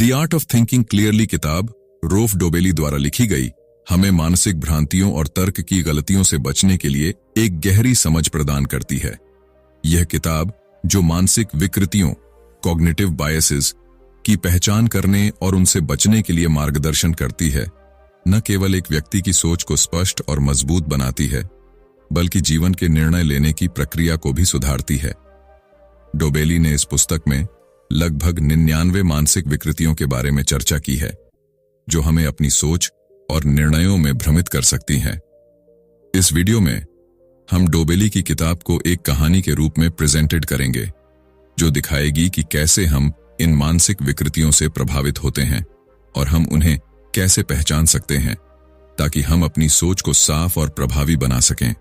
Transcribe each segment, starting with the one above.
The art of thinking clearly किताब रोफ डोबेली द्वारा लिखी गई हमें मानसिक भ्रांतियों और तर्क की गलतियों से बचने के लिए एक गहरी समझ प्रदान करती है। यह किताब जो मानसिक विकृतियों कॉग्निटिव बायसेस की पहचान करने और उनसे बचने के लिए मार्गदर्शन करती है, न केवल एक व्यक्ति की सोच को स्पष्ट और मजबूत बनाती है, बल्कि जीवन के निर्णय लेने की प्रक्रिया को भी सुधारती है। डोबेली ने इस पुस्तक में लगभग 99 मानसिक विकृतियों के बारे में चर्चा की है, जो हमें अपनी सोच और निर्णयों में भ्रमित कर सकती हैं। इस वीडियो में हम डोबेली की किताब को एक कहानी के रूप में प्रेजेंटेड करेंगे, जो दिखाएगी कि कैसे हम इन मानसिक विकृतियों से प्रभावित होते हैं और हम उन्हें कैसे पहचान सकते हैं, ताकि हम अपनी सोच को साफ और प्रभावी बना सकें।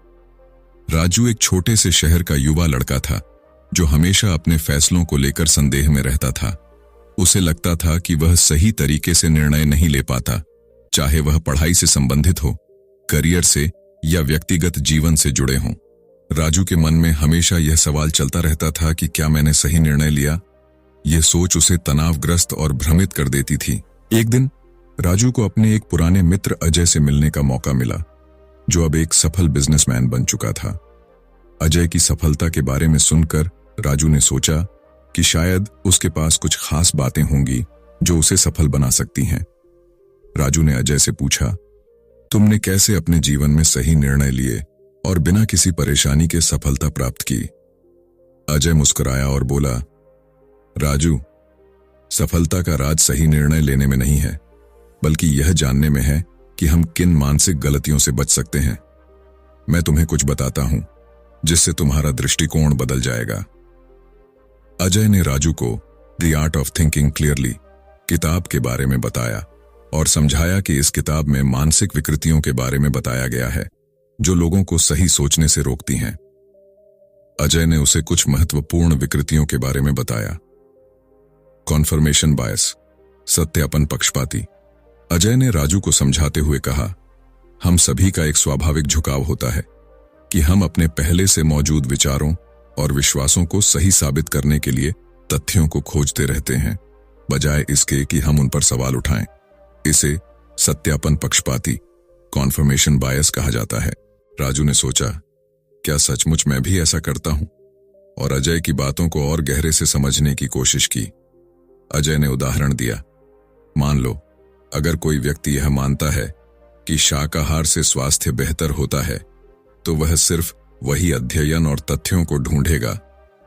राजू एक छोटे से शहर का युवा लड़का था, जो हमेशा अपने फैसलों को लेकर संदेह में रहता था। उसे लगता था कि वह सही तरीके से निर्णय नहीं ले पाता, चाहे वह पढ़ाई से संबंधित हो, करियर से या व्यक्तिगत जीवन से जुड़े हों। राजू के मन में हमेशा यह सवाल चलता रहता था कि क्या मैंने सही निर्णय लिया। यह सोच उसे तनावग्रस्त और भ्रमित कर देती थी। एक दिन राजू को अपने एक पुराने मित्र अजय से मिलने का मौका मिला, जो अब एक सफल बिजनेसमैन बन चुका था। अजय की सफलता के बारे में सुनकर राजू ने सोचा कि शायद उसके पास कुछ खास बातें होंगी जो उसे सफल बना सकती हैं। राजू ने अजय से पूछा, तुमने कैसे अपने जीवन में सही निर्णय लिए और बिना किसी परेशानी के सफलता प्राप्त की? अजय मुस्कुराया और बोला, राजू, सफलता का राज सही निर्णय लेने में नहीं है, बल्कि यह जानने में है कि हम किन मानसिक गलतियों से बच सकते हैं। मैं तुम्हें कुछ बताता हूं, जिससे तुम्हारा दृष्टिकोण बदल जाएगा। अजय ने राजू को the art of thinking clearly किताब के बारे में बताया और समझाया कि इस किताब में मानसिक विकृतियों के बारे में बताया गया है, जो लोगों को सही सोचने से रोकती हैं। अजय ने उसे कुछ महत्वपूर्ण विकृतियों के बारे में बताया। कॉन्फर्मेशन बायस, सत्यापन पक्षपाती। अजय ने राजू को समझाते हुए कहा, हम सभी का एक स्वाभाविक झुकाव होता है कि हम अपने पहले से मौजूद विचारों और विश्वासों को सही साबित करने के लिए तथ्यों को खोजते रहते हैं, बजाय इसके कि हम उन पर सवाल उठाएं। इसे सत्यापन पक्षपाती कॉन्फर्मेशन बायस कहा जाता है। राजू ने सोचा, क्या सचमुच मैं भी ऐसा करता हूं? और अजय की बातों को और गहरे से समझने की कोशिश की। अजय ने उदाहरण दिया, मान लो अगर कोई व्यक्ति यह मानता है कि शाकाहार से स्वास्थ्य बेहतर होता है, तो वह सिर्फ वही अध्ययन और तथ्यों को ढूंढेगा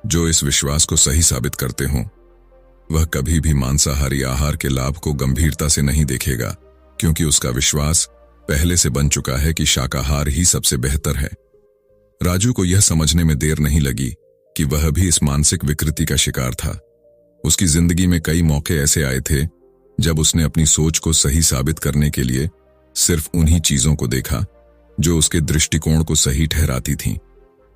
जो इस विश्वास को सही साबित करते हों। वह कभी भी मांसाहारी आहार के लाभ को गंभीरता से नहीं देखेगा, क्योंकि उसका विश्वास पहले से बन चुका है कि शाकाहार ही सबसे बेहतर है। राजू को यह समझने में देर नहीं लगी कि वह भी इस मानसिक विकृति का शिकार था। उसकी जिंदगी में कई मौके ऐसे आए थे जब उसने अपनी सोच को सही साबित करने के लिए सिर्फ उन्हीं चीजों को देखा जो उसके दृष्टिकोण को सही ठहराती थीं,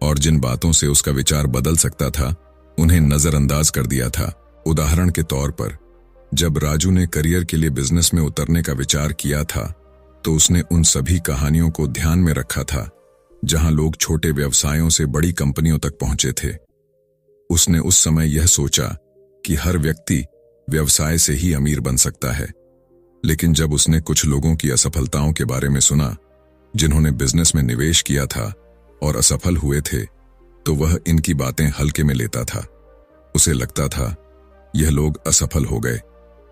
और जिन बातों से उसका विचार बदल सकता था उन्हें नजरअंदाज कर दिया था। उदाहरण के तौर पर, जब राजू ने करियर के लिए बिजनेस में उतरने का विचार किया था, तो उसने उन सभी कहानियों को ध्यान में रखा था जहां लोग छोटे व्यवसायों से बड़ी कंपनियों तक पहुंचे थे। उसने उस समय यह सोचा कि हर व्यक्ति व्यवसाय से ही अमीर बन सकता है, लेकिन जब उसने कुछ लोगों की असफलताओं के बारे में सुना जिन्होंने बिजनेस में निवेश किया था और असफल हुए थे, तो वह इनकी बातें हल्के में लेता था। उसे लगता था यह लोग असफल हो गए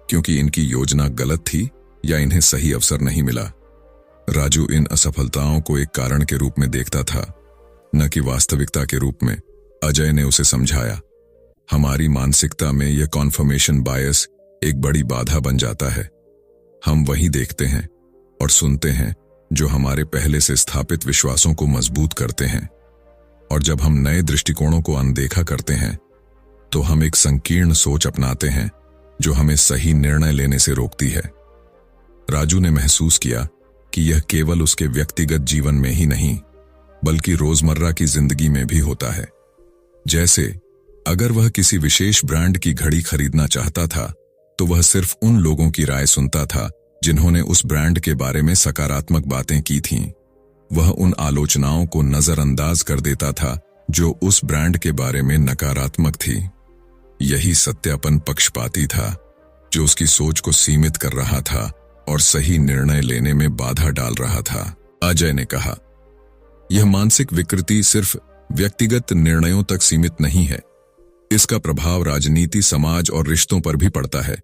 क्योंकि इनकी योजना गलत थी या इन्हें सही अवसर नहीं मिला। राजू इन असफलताओं को एक कारण के रूप में देखता था, न कि वास्तविकता के रूप में। अजय ने उसे समझाया, हमारी मानसिकता में यह कॉन्फर्मेशन बायस एक बड़ी बाधा बन जाता है। हम वही देखते हैं और सुनते हैं जो हमारे पहले से स्थापित विश्वासों को मजबूत करते हैं, और जब हम नए दृष्टिकोणों को अनदेखा करते हैं, तो हम एक संकीर्ण सोच अपनाते हैं जो हमें सही निर्णय लेने से रोकती है। राजू ने महसूस किया कि यह केवल उसके व्यक्तिगत जीवन में ही नहीं, बल्कि रोजमर्रा की जिंदगी में भी होता है। जैसे अगर वह किसी विशेष ब्रांड की घड़ी खरीदना चाहता था, तो वह सिर्फ उन लोगों की राय सुनता था जिन्होंने उस ब्रांड के बारे में सकारात्मक बातें की थीं। वह उन आलोचनाओं को नजरअंदाज कर देता था जो उस ब्रांड के बारे में नकारात्मक थी। यही सत्यापन पक्षपाती था। जो उसकी सोच को सीमित कर रहा था और सही निर्णय लेने में बाधा डाल रहा था। अजय ने कहा, यह मानसिक विकृति सिर्फ व्यक्तिगत निर्णयों तक सीमित नहीं है। इसका प्रभाव राजनीति, समाज और रिश्तों पर भी पड़ता है।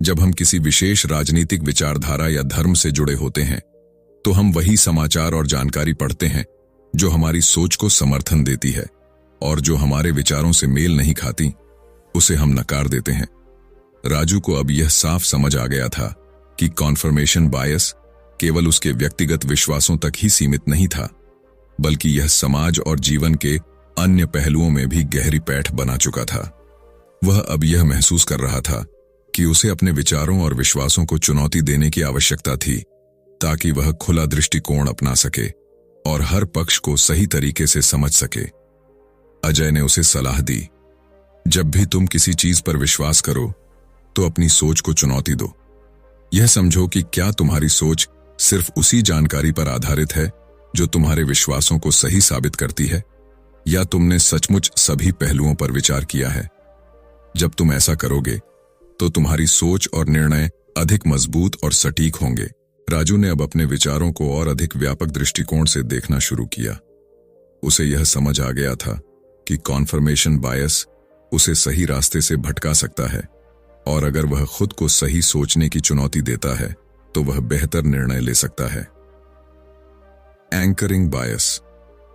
जब हम किसी विशेष राजनीतिक विचारधारा या धर्म से जुड़े होते हैं, तो हम वही समाचार और जानकारी पढ़ते हैं जो हमारी सोच को समर्थन देती है, और जो हमारे विचारों से मेल नहीं खाती, उसे हम नकार देते हैं। राजू को अब यह साफ समझ आ गया था कि कॉन्फर्मेशन बायस केवल उसके व्यक्तिगत विश्वासों तक ही सीमित नहीं था, बल्कि यह समाज और जीवन के अन्य पहलुओं में भी गहरी पैठ बना चुका था। वह अब यह महसूस कर रहा था कि उसे अपने विचारों और विश्वासों को चुनौती देने की आवश्यकता थी, ताकि वह खुला दृष्टिकोण अपना सके और हर पक्ष को सही तरीके से समझ सके। अजय ने उसे सलाह दी, जब भी तुम किसी चीज पर विश्वास करो, तो अपनी सोच को चुनौती दो। यह समझो कि क्या तुम्हारी सोच सिर्फ उसी जानकारी पर आधारित है जो तुम्हारे विश्वासों को सही साबित करती है, या तुमने सचमुच सभी पहलुओं पर विचार किया है। जब तुम ऐसा करोगे, तो तुम्हारी सोच और निर्णय अधिक मजबूत और सटीक होंगे। राजू ने अब अपने विचारों को और अधिक व्यापक दृष्टिकोण से देखना शुरू किया। उसे यह समझ आ गया था कि कॉन्फर्मेशन बायस उसे सही रास्ते से भटका सकता है, और अगर वह खुद को सही सोचने की चुनौती देता है, तो वह बेहतर निर्णय ले सकता है। एंकरिंग बायस।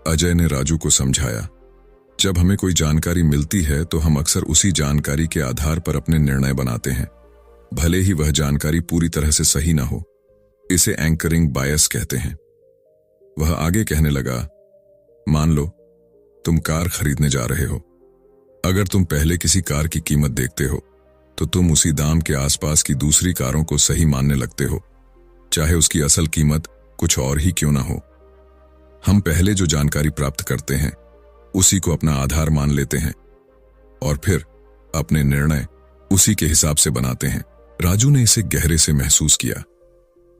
अजय ने राजू को समझाया, जब हमें कोई जानकारी मिलती है तो हम अक्सर उसी जानकारी के आधार पर अपने निर्णय बनाते हैं, भले ही वह जानकारी पूरी तरह से सही ना हो। इसे एंकरिंग बायस कहते हैं। वह आगे कहने लगा, मान लो तुम कार खरीदने जा रहे हो। अगर तुम पहले किसी कार की कीमत देखते हो, तो तुम उसी दाम के आसपास की दूसरी कारों को सही मानने लगते हो, चाहे उसकी असल कीमत कुछ और ही क्यों ना हो। हम पहले जो जानकारी प्राप्त करते हैं, उसी को अपना आधार मान लेते हैं, और फिर अपने निर्णय उसी के हिसाब से बनाते हैं। राजू ने इसे गहरे से महसूस किया।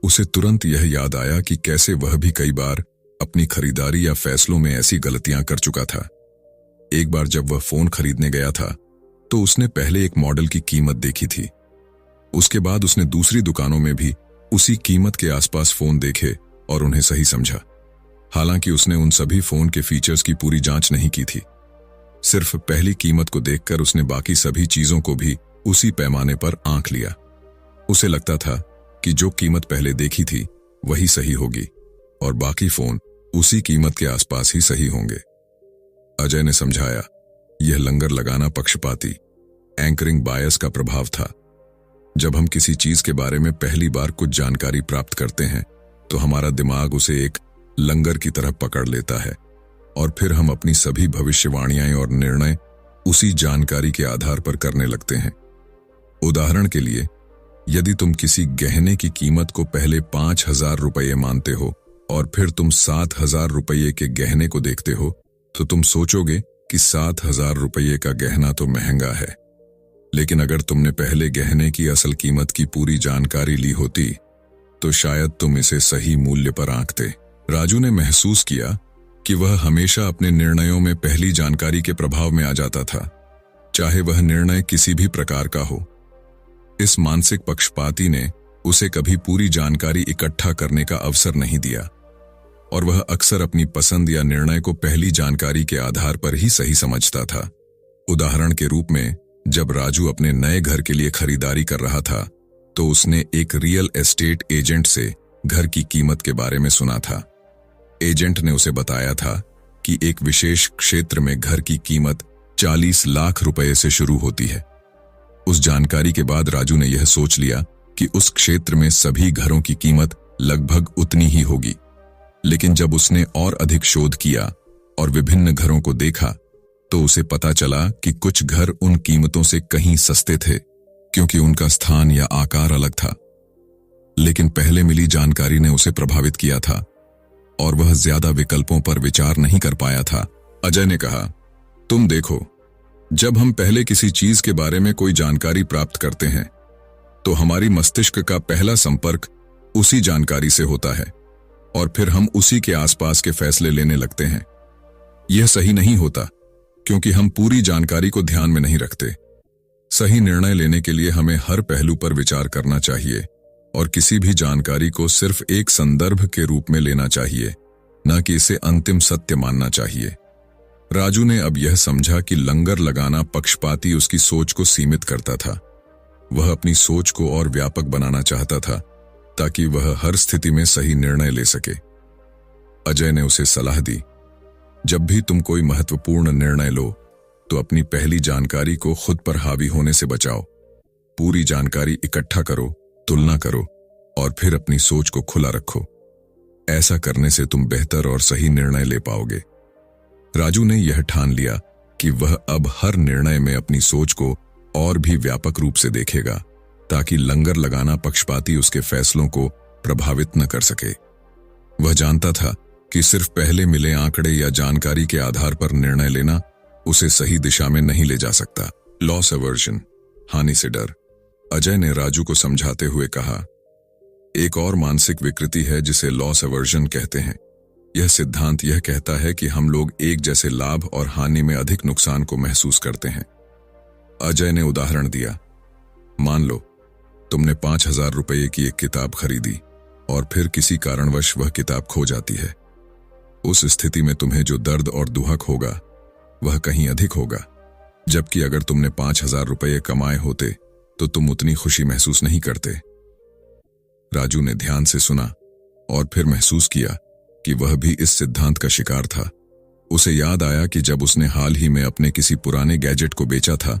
उसे तुरंत यह याद आया कि कैसे वह भी कई बार अपनी खरीदारी या फैसलों में ऐसी गलतियां कर चुका था। एक बार जब वह फोन खरीदने गया था, तो उसने पहले एक मॉडल की कीमत देखी थी। उसके बाद उसने दूसरी दुकानों में भी उसी कीमत के आसपास फोन देखे और उन्हें सही समझा। हालांकि उसने उन सभी फोन के फीचर्स की पूरी जांच नहीं की थी। सिर्फ पहली कीमत को देखकर उसने बाकी सभी चीजों को भी उसी पैमाने पर आंक लिया। उसे लगता था कि जो कीमत पहले देखी थी वही सही होगी, और बाकी फोन उसी कीमत के आसपास ही सही होंगे। अजय ने समझाया, यह लंगर लगाना पक्षपाती एंकरिंग बायस का प्रभाव था। जब हम किसी चीज के बारे में पहली बार कुछ जानकारी प्राप्त करते हैं, तो हमारा दिमाग उसे एक लंगर की तरह पकड़ लेता है, और फिर हम अपनी सभी भविष्यवाणियां और निर्णय उसी जानकारी के आधार पर करने लगते हैं। उदाहरण के लिए, यदि तुम किसी गहने की कीमत को पहले 5,000 रुपये मानते हो और फिर तुम 7,000 रुपये के गहने को देखते हो, तो तुम सोचोगे कि 7,000 रुपये का गहना तो महंगा है। लेकिन अगर तुमने पहले गहने की असल कीमत की पूरी जानकारी ली होती, तो शायद तुम इसे सही मूल्य पर आंकते। राजू ने महसूस किया कि वह हमेशा अपने निर्णयों में पहली जानकारी के प्रभाव में आ जाता था, चाहे वह निर्णय किसी भी प्रकार का हो। इस मानसिक पक्षपाती ने उसे कभी पूरी जानकारी इकट्ठा करने का अवसर नहीं दिया, और वह अक्सर अपनी पसंद या निर्णय को पहली जानकारी के आधार पर ही सही समझता था। उदाहरण के रूप में, जब राजू अपने नए घर के लिए खरीदारी कर रहा था, तो उसने एक रियल एस्टेट एजेंट से घर की कीमत के बारे में सुना था। एजेंट ने उसे बताया था कि एक विशेष क्षेत्र में घर की कीमत 40 लाख रुपए से शुरू होती है। उस जानकारी के बाद राजू ने यह सोच लिया कि उस क्षेत्र में सभी घरों की कीमत लगभग उतनी ही होगी। लेकिन जब उसने और अधिक शोध किया और विभिन्न घरों को देखा, तो उसे पता चला कि कुछ घर उन कीमतों से कहीं सस्ते थे, क्योंकि उनका स्थान या आकार अलग था। लेकिन पहले मिली जानकारी ने उसे प्रभावित किया था, और वह ज्यादा विकल्पों पर विचार नहीं कर पाया था। अजय ने कहा, तुम देखो, जब हम पहले किसी चीज के बारे में कोई जानकारी प्राप्त करते हैं, तो हमारी मस्तिष्क का पहला संपर्क उसी जानकारी से होता है, और फिर हम उसी के आसपास के फैसले लेने लगते हैं। यह सही नहीं होता, क्योंकि हम पूरी जानकारी को ध्यान में नहीं रखते। सही निर्णय लेने के लिए हमें हर पहलू पर विचार करना चाहिए और किसी भी जानकारी को सिर्फ एक संदर्भ के रूप में लेना चाहिए, न कि इसे अंतिम सत्य मानना चाहिए। राजू ने अब यह समझा कि लंगर लगाना पक्षपाती उसकी सोच को सीमित करता था। वह अपनी सोच को और व्यापक बनाना चाहता था ताकि वह हर स्थिति में सही निर्णय ले सके। अजय ने उसे सलाह दी, जब भी तुम कोई महत्वपूर्ण निर्णय लो तो अपनी पहली जानकारी को खुद पर हावी होने से बचाओ। पूरी जानकारी इकट्ठा करो, तुलना करो और फिर अपनी सोच को खुला रखो। ऐसा करने से तुम बेहतर और सही निर्णय ले पाओगे। राजू ने यह ठान लिया कि वह अब हर निर्णय में अपनी सोच को और भी व्यापक रूप से देखेगा ताकि लंगर लगाना पक्षपाती उसके फैसलों को प्रभावित न कर सके। वह जानता था कि सिर्फ पहले मिले आंकड़े या जानकारी के आधार पर निर्णय लेना उसे सही दिशा में नहीं ले जा सकता। लॉस अवर्जन, हानि से डर। अजय ने राजू को समझाते हुए कहा, एक और मानसिक विकृति है जिसे लॉस अवर्जन कहते हैं। यह सिद्धांत यह कहता है कि हम लोग एक जैसे लाभ और हानि में अधिक नुकसान को महसूस करते हैं। अजय ने उदाहरण दिया, मान लो तुमने 5,000 रुपये की एक किताब खरीदी और फिर किसी कारणवश वह किताब खो जाती है। उस स्थिति में तुम्हें जो दर्द और दुहक होगा वह कहीं अधिक होगा, जबकि अगर तुमने 5,000 रुपये कमाए होते तो तुम उतनी खुशी महसूस नहीं करते। राजू ने ध्यान से सुना और फिर महसूस किया कि वह भी इस सिद्धांत का शिकार था। उसे याद आया कि जब उसने हाल ही में अपने किसी पुराने गैजेट को बेचा था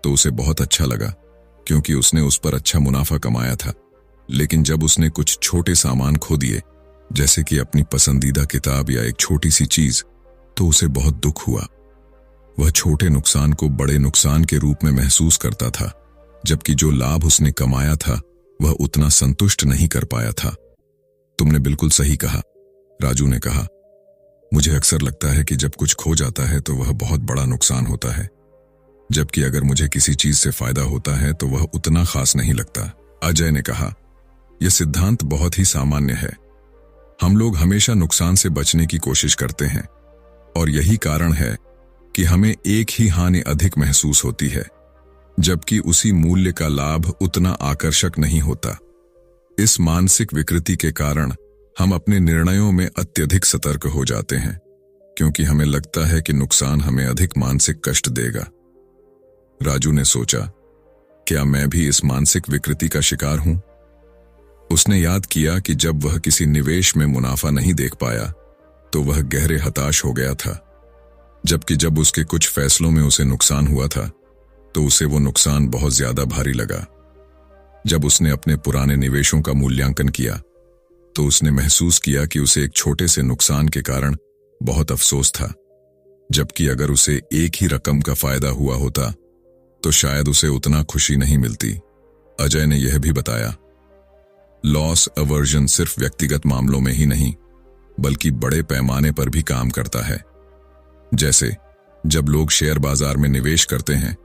तो उसे बहुत अच्छा लगा क्योंकि उसने उस पर अच्छा मुनाफा कमाया था। लेकिन जब उसने कुछ छोटे सामान खो दिए, जैसे कि अपनी पसंदीदा किताब या एक छोटी सी चीज, तो उसे बहुत दुख हुआ। वह छोटे नुकसान को बड़े नुकसान के रूप में महसूस करता था, जबकि जो लाभ उसने कमाया था वह उतना संतुष्ट नहीं कर पाया था। तुमने बिल्कुल सही कहा, राजू ने कहा। मुझे अक्सर लगता है कि जब कुछ खो जाता है तो वह बहुत बड़ा नुकसान होता है, जबकि अगर मुझे किसी चीज से फायदा होता है तो वह उतना खास नहीं लगता। अजय ने कहा, यह सिद्धांत बहुत ही सामान्य है। हम लोग हमेशा नुकसान से बचने की कोशिश करते हैं और यही कारण है कि हमें एक ही हानि अधिक महसूस होती है, जबकि उसी मूल्य का लाभ उतना आकर्षक नहीं होता। इस मानसिक विकृति के कारण हम अपने निर्णयों में अत्यधिक सतर्क हो जाते हैं क्योंकि हमें लगता है कि नुकसान हमें अधिक मानसिक कष्ट देगा। राजू ने सोचा, क्या मैं भी इस मानसिक विकृति का शिकार हूं? उसने याद किया कि जब वह किसी निवेश में मुनाफा नहीं देख पाया तो वह गहरे हताश हो गया था, जबकि जब उसके कुछ फैसलों में उसे नुकसान हुआ था तो उसे वो नुकसान बहुत ज्यादा भारी लगा। जब उसने अपने पुराने निवेशों का मूल्यांकन किया तो उसने महसूस किया कि उसे एक छोटे से नुकसान के कारण बहुत अफसोस था, जबकि अगर उसे एक ही रकम का फायदा हुआ होता तो शायद उसे उतना खुशी नहीं मिलती। अजय ने यह भी बताया, लॉस अवर्जन सिर्फ व्यक्तिगत मामलों में ही नहीं बल्कि बड़े पैमाने पर भी काम करता है। जैसे जब लोग शेयर बाजार में निवेश करते हैं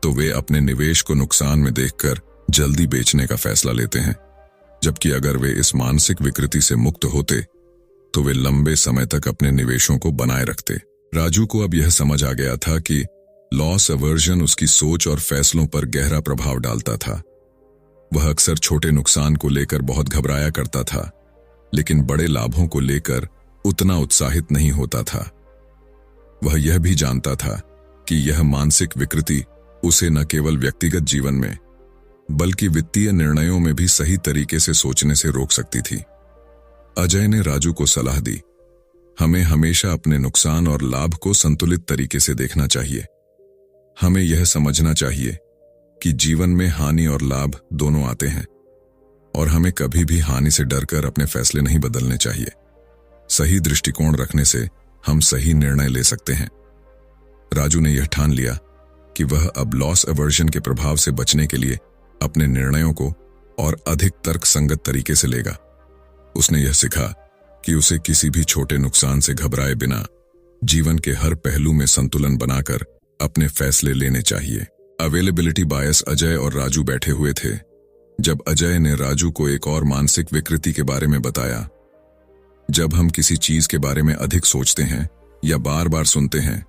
तो वे अपने निवेश को नुकसान में देखकर जल्दी बेचने का फैसला लेते हैं, जबकि अगर वे इस मानसिक विकृति से मुक्त होते तो वे लंबे समय तक अपने निवेशों को बनाए रखते। राजू को अब यह समझ आ गया था कि लॉस अवर्जन उसकी सोच और फैसलों पर गहरा प्रभाव डालता था। वह अक्सर छोटे नुकसान को लेकर बहुत घबराया करता था, लेकिन बड़े लाभों को लेकर उतना उत्साहित नहीं होता था। वह यह भी जानता था कि यह मानसिक विकृति उसे न केवल व्यक्तिगत जीवन में बल्कि वित्तीय निर्णयों में भी सही तरीके से सोचने से रोक सकती थी। अजय ने राजू को सलाह दी, हमें हमेशा अपने नुकसान और लाभ को संतुलित तरीके से देखना चाहिए। हमें यह समझना चाहिए कि जीवन में हानि और लाभ दोनों आते हैं और हमें कभी भी हानि से डरकर अपने फैसले नहीं बदलने चाहिए। सही दृष्टिकोण रखने से हम सही निर्णय ले सकते हैं। राजू ने यह ठान लिया कि वह अब लॉस अवर्जन के प्रभाव से बचने के लिए अपने निर्णयों को और अधिक तर्कसंगत तरीके से लेगा। उसने यह सीखा कि उसे किसी भी छोटे नुकसान से घबराए बिना जीवन के हर पहलू में संतुलन बनाकर अपने फैसले लेने चाहिए। अवेलेबिलिटी बायस। अजय और राजू बैठे हुए थे जब अजय ने राजू को एक और मानसिक विकृति के बारे में बताया। जब हम किसी चीज के बारे में अधिक सोचते हैं या बार बार सुनते हैं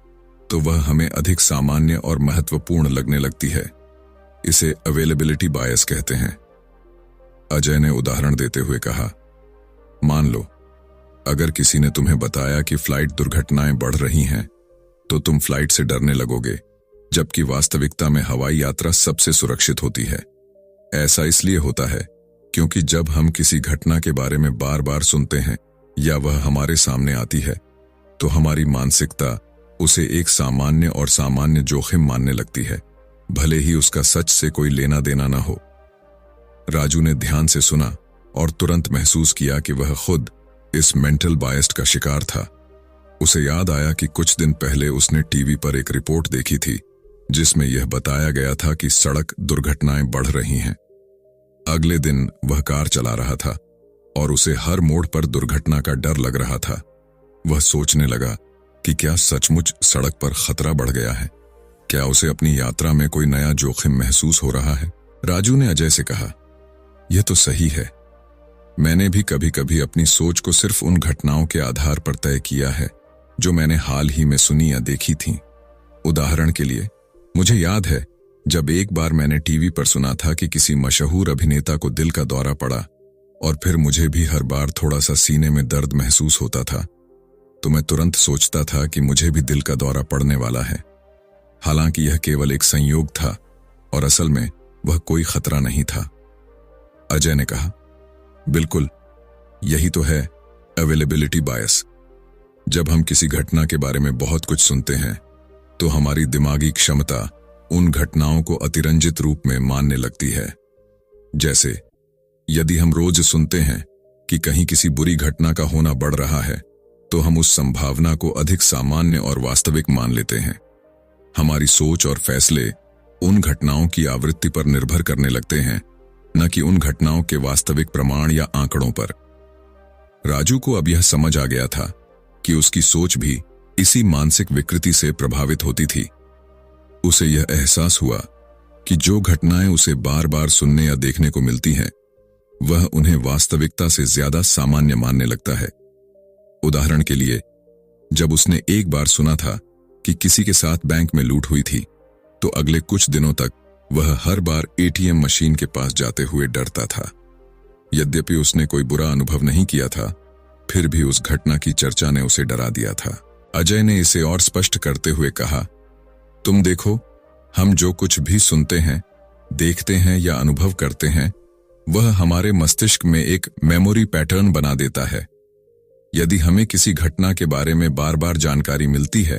तो वह हमें अधिक सामान्य और महत्वपूर्ण लगने लगती है। इसे अवेलेबिलिटी बायस कहते हैं। अजय ने उदाहरण देते हुए कहा, मान लो अगर किसी ने तुम्हें बताया कि फ्लाइट दुर्घटनाएं बढ़ रही हैं, तो तुम फ्लाइट से डरने लगोगे, जबकि वास्तविकता में हवाई यात्रा सबसे सुरक्षित होती है। ऐसा इसलिए होता है क्योंकि जब हम किसी घटना के बारे में बार बार सुनते हैं या वह हमारे सामने आती है, तो हमारी मानसिकता उसे एक सामान्य और सामान्य जोखिम मानने लगती है, भले ही उसका सच से कोई लेना देना ना हो। राजू ने ध्यान से सुना और तुरंत महसूस किया कि वह खुद इस मेंटल बायस्ड का शिकार था। उसे याद आया कि कुछ दिन पहले उसने टीवी पर एक रिपोर्ट देखी थी जिसमें यह बताया गया था कि सड़क दुर्घटनाएं बढ़ रही हैं। अगले दिन वह कार चला रहा था और उसे हर मोड़ पर दुर्घटना का डर लग रहा था। वह सोचने लगा कि क्या सचमुच सड़क पर खतरा बढ़ गया है? क्या उसे अपनी यात्रा में कोई नया जोखिम महसूस हो रहा है? राजू ने अजय से कहा, यह तो सही है। मैंने भी कभी कभी अपनी सोच को सिर्फ उन घटनाओं के आधार पर तय किया है जो मैंने हाल ही में सुनी या देखी थीं। उदाहरण के लिए, मुझे याद है जब एक बार मैंने टीवी पर सुना था कि किसी मशहूर अभिनेता को दिल का दौरा पड़ा, और फिर मुझे भी हर बार थोड़ा सा सीने में दर्द महसूस होता था, तो मैं तुरंत सोचता था कि मुझे भी दिल का दौरा पड़ने वाला है। हालांकि यह केवल एक संयोग था और असल में वह कोई खतरा नहीं था। अजय ने कहा, बिल्कुल, यही तो है अवेलेबिलिटी बायस। जब हम किसी घटना के बारे में बहुत कुछ सुनते हैं, तो हमारी दिमागी क्षमता उन घटनाओं को अतिरंजित रूप में मानने लगती है। जैसे यदि हम रोज सुनते हैं कि कहीं किसी बुरी घटना का होना बढ़ रहा है, तो हम उस संभावना को अधिक सामान्य और वास्तविक मान लेते हैं। हमारी सोच और फैसले उन घटनाओं की आवृत्ति पर निर्भर करने लगते हैं, न कि उन घटनाओं के वास्तविक प्रमाण या आंकड़ों पर। राजू को अब यह समझ आ गया था कि उसकी सोच भी इसी मानसिक विकृति से प्रभावित होती थी। उसे यह एहसास हुआ कि जो घटनाएं उसे बार बार सुनने या देखने को मिलती हैं, वह उन्हें वास्तविकता से ज्यादा सामान्य मानने लगता है। उदाहरण के लिए, जब उसने एक बार सुना था कि किसी के साथ बैंक में लूट हुई थी, तो अगले कुछ दिनों तक वह हर बार एटीएम मशीन के पास जाते हुए डरता था। यद्यपि उसने कोई बुरा अनुभव नहीं किया था, फिर भी उस घटना की चर्चा ने उसे डरा दिया था। अजय ने इसे और स्पष्ट करते हुए कहा, तुम देखो, हम जो कुछ भी सुनते हैं, देखते हैं या अनुभव करते हैं, वह हमारे मस्तिष्क में एक मेमोरी पैटर्न बना देता है। यदि हमें किसी घटना के बारे में बार बार जानकारी मिलती है,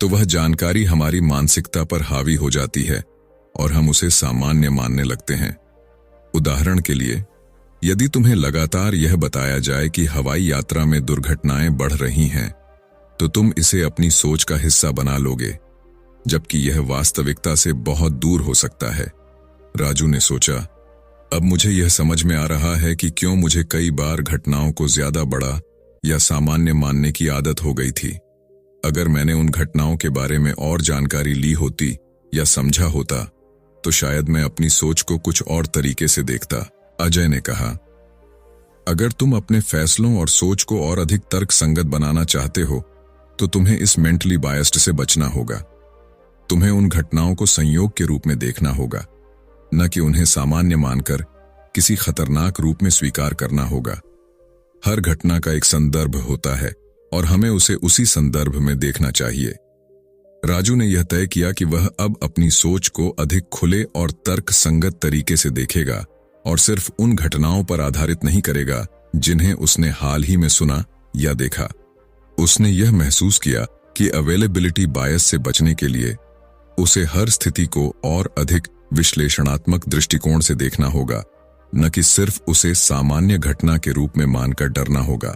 तो वह जानकारी हमारी मानसिकता पर हावी हो जाती है और हम उसे सामान्य मानने लगते हैं। उदाहरण के लिए, यदि तुम्हें लगातार यह बताया जाए कि हवाई यात्रा में दुर्घटनाएं बढ़ रही हैं, तो तुम इसे अपनी सोच का हिस्सा बना लोगे, जबकि यह वास्तविकता से बहुत दूर हो सकता है। राजू ने सोचा, अब मुझे यह समझ में आ रहा है कि क्यों मुझे कई बार घटनाओं को ज्यादा बड़ा या सामान्य मानने की आदत हो गई थी। अगर मैंने उन घटनाओं के बारे में और जानकारी ली होती या समझा होता, तो शायद मैं अपनी सोच को कुछ और तरीके से देखता। अजय ने कहा, अगर तुम अपने फैसलों और सोच को और अधिक तर्क संगत बनाना चाहते हो, तो तुम्हें इस मेंटली बायस्ड से बचना होगा। तुम्हें उन घटनाओं को संयोग के रूप में देखना होगा, न कि उन्हें सामान्य मानकर किसी खतरनाक रूप में स्वीकार करना होगा। हर घटना का एक संदर्भ होता है और हमें उसे उसी संदर्भ में देखना चाहिए। राजू ने यह तय किया कि वह अब अपनी सोच को अधिक खुले और तर्क संगत तरीके से देखेगा और सिर्फ उन घटनाओं पर आधारित नहीं करेगा जिन्हें उसने हाल ही में सुना या देखा। उसने यह महसूस किया कि अवेलेबिलिटी बायस से बचने के लिए उसे हर स्थिति को और अधिक विश्लेषणात्मक दृष्टिकोण से देखना होगा, न कि सिर्फ उसे सामान्य घटना के रूप में मानकर डरना होगा।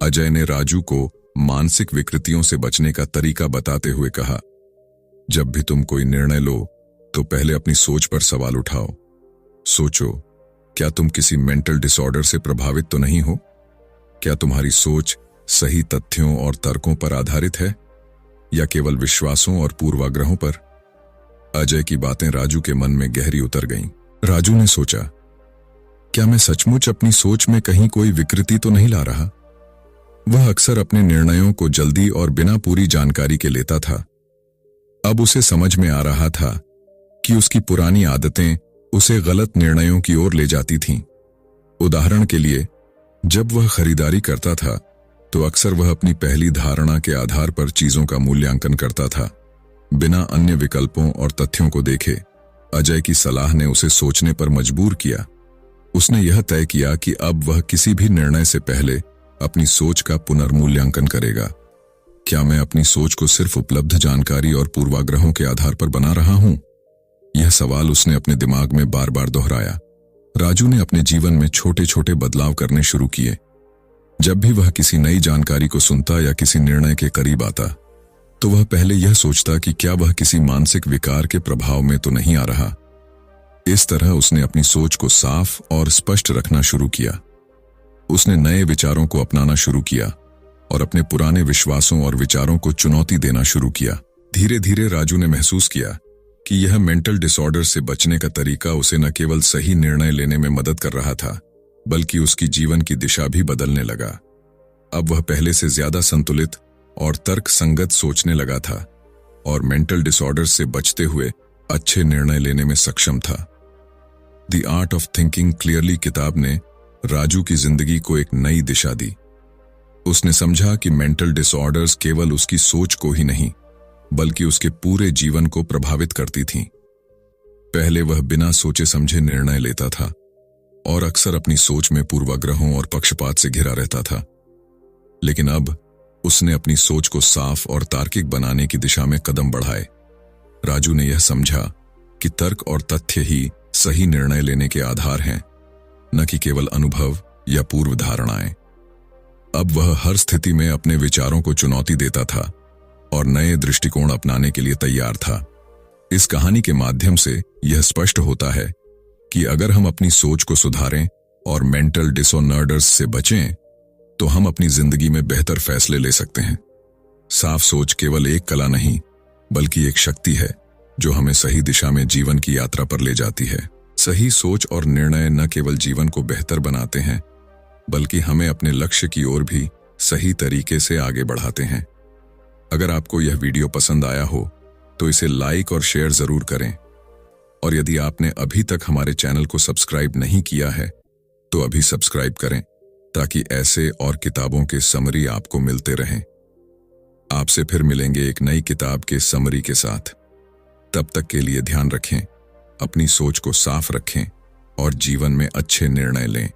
अजय ने राजू को मानसिक विकृतियों से बचने का तरीका बताते हुए कहा, जब भी तुम कोई निर्णय लो, तो पहले अपनी सोच पर सवाल उठाओ। सोचो, क्या तुम किसी मेंटल डिसऑर्डर से प्रभावित तो नहीं हो? क्या तुम्हारी सोच सही तथ्यों और तर्कों पर आधारित है या केवल विश्वासों और पूर्वाग्रहों पर? अजय की बातें राजू के मन में गहरी उतर गईं। राजू ने सोचा, क्या मैं सचमुच अपनी सोच में कहीं कोई विकृति तो नहीं ला रहा? वह अक्सर अपने निर्णयों को जल्दी और बिना पूरी जानकारी के लेता था। अब उसे समझ में आ रहा था कि उसकी पुरानी आदतें उसे गलत निर्णयों की ओर ले जाती थीं। उदाहरण के लिए, जब वह खरीदारी करता था तो अक्सर वह अपनी पहली धारणा के आधार पर चीजों का मूल्यांकन करता था, बिना अन्य विकल्पों और तथ्यों को देखे। अजय की सलाह ने उसे सोचने पर मजबूर किया। उसने यह तय किया कि अब वह किसी भी निर्णय से पहले अपनी सोच का पुनर्मूल्यांकन करेगा। क्या मैं अपनी सोच को सिर्फ उपलब्ध जानकारी और पूर्वाग्रहों के आधार पर बना रहा हूं? यह सवाल उसने अपने दिमाग में बार बार दोहराया। राजू ने अपने जीवन में छोटे छोटे बदलाव करने शुरू किए। जब भी वह किसी नई जानकारी को सुनता या किसी निर्णय के करीब आता, तो वह पहले यह सोचता कि क्या वह किसी मानसिक विकार के प्रभाव में तो नहीं आ रहा। इस तरह उसने अपनी सोच को साफ और स्पष्ट रखना शुरू किया। उसने नए विचारों को अपनाना शुरू किया और अपने पुराने विश्वासों और विचारों को चुनौती देना शुरू किया। धीरे धीरे राजू ने महसूस किया कि यह मेंटल डिसऑर्डर से बचने का तरीका उसे न केवल सही निर्णय लेने में मदद कर रहा था, बल्कि उसकी जीवन की दिशा भी बदलने लगा। अब वह पहले से ज्यादा संतुलित और तर्क संगत सोचने लगा था और मेंटल डिसऑर्डर से बचते हुए अच्छे निर्णय लेने में सक्षम था। The art of thinking clearly किताब ने राजू की जिंदगी को एक नई दिशा दी। उसने समझा कि मेंटल डिसऑर्डर्स केवल उसकी सोच को ही नहीं, बल्कि उसके पूरे जीवन को प्रभावित करती थीं। पहले वह बिना सोचे समझे निर्णय लेता था और अक्सर अपनी सोच में पूर्वाग्रहों और पक्षपात से घिरा रहता था। लेकिन अब उसने अपनी सोच को साफ और तार्किक बनाने की दिशा में कदम बढ़ाए। राजू ने यह समझा कि तर्क और तथ्य ही सही निर्णय लेने के आधार हैं, न कि केवल अनुभव या पूर्व धारणाएं। अब वह हर स्थिति में अपने विचारों को चुनौती देता था और नए दृष्टिकोण अपनाने के लिए तैयार था। इस कहानी के माध्यम से यह स्पष्ट होता है कि अगर हम अपनी सोच को सुधारें और मेंटल डिसऑर्डर्स से बचें, तो हम अपनी जिंदगी में बेहतर फैसले ले सकते हैं। साफ सोच केवल एक कला नहीं, बल्कि एक शक्ति है जो हमें सही दिशा में जीवन की यात्रा पर ले जाती है। सही सोच और निर्णय न केवल जीवन को बेहतर बनाते हैं, बल्कि हमें अपने लक्ष्य की ओर भी सही तरीके से आगे बढ़ाते हैं। अगर आपको यह वीडियो पसंद आया हो तो इसे लाइक और शेयर जरूर करें, और यदि आपने अभी तक हमारे चैनल को सब्सक्राइब नहीं किया है तो अभी सब्सक्राइब करें, ताकि ऐसे और किताबों के समरी आपको मिलते रहें। आपसे फिर मिलेंगे एक नई किताब के समरी के साथ। तब तक के लिए ध्यान रखें, अपनी सोच को साफ रखें और जीवन में अच्छे निर्णय लें।